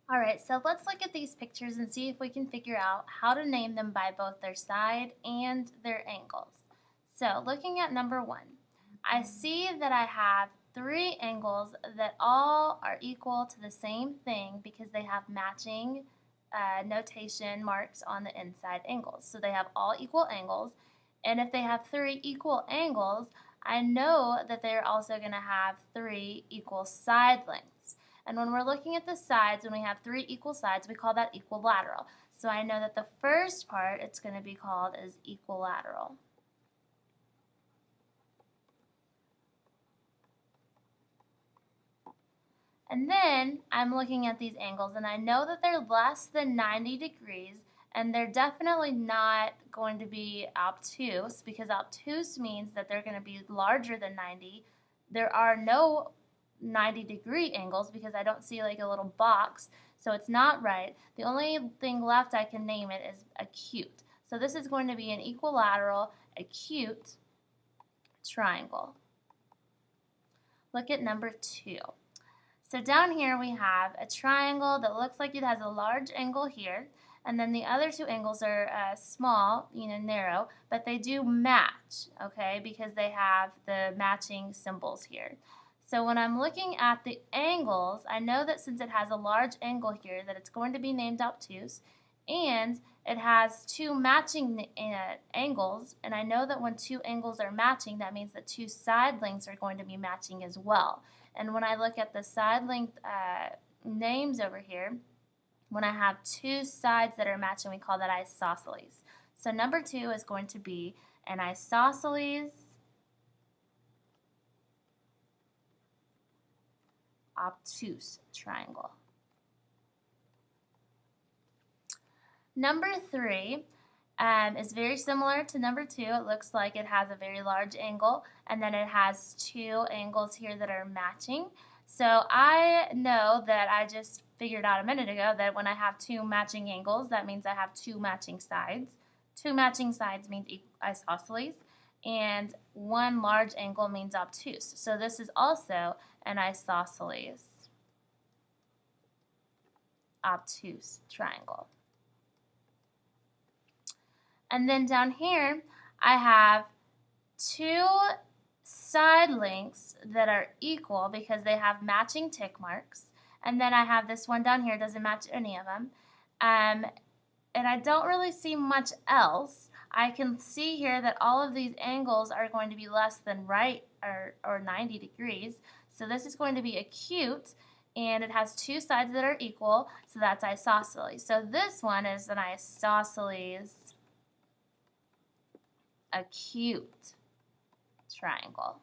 All right, so let's look at these pictures and see if we can figure out how to name them by both their side and their angles. So looking at number one, I see that I have three angles that all are equal to the same thing because they have matching notation marks on the inside angles. So they have all equal angles, and if they have three equal angles, I know that they're also going to have three equal side lengths. And when we're looking at the sides, when we have three equal sides, we call that equilateral. So I know that the first part it's going to be called is equilateral. And then I'm looking at these angles and I know that they're less than 90 degrees and they're definitely not going to be obtuse because obtuse means that they're going to be larger than 90. There are no 90-degree angles because I don't see like a little box, so it's not right. The only thing left I can name it is acute. So this is going to be an equilateral acute triangle. Look at number 2. So down here we have a triangle that looks like it has a large angle here, and then the other two angles are small, narrow, but they do match, okay, because they have the matching symbols here. So when I'm looking at the angles, I know that since it has a large angle here that it's going to be named obtuse, and it has two matching angles, and I know that when two angles are matching, that means that two side lengths are going to be matching as well. And when I look at the side length names over here, when I have two sides that are matching, we call that isosceles. So number 2 is going to be an isosceles obtuse triangle. Number 3 is very similar to number 2. It looks like it has a very large angle, and then it has two angles here that are matching. So I know that I just figured out a minute ago that when I have two matching angles, that means I have two matching sides. Two matching sides means isosceles, and one large angle means obtuse. So this is also an isosceles obtuse triangle. And then down here, I have two side lengths that are equal because they have matching tick marks. And then I have this one down here, doesn't match any of them. And I don't really see much else. I can see here that all of these angles are going to be less than right or 90 degrees. So this is going to be acute, and it has two sides that are equal, so that's isosceles. So this one is an isosceles acute triangle.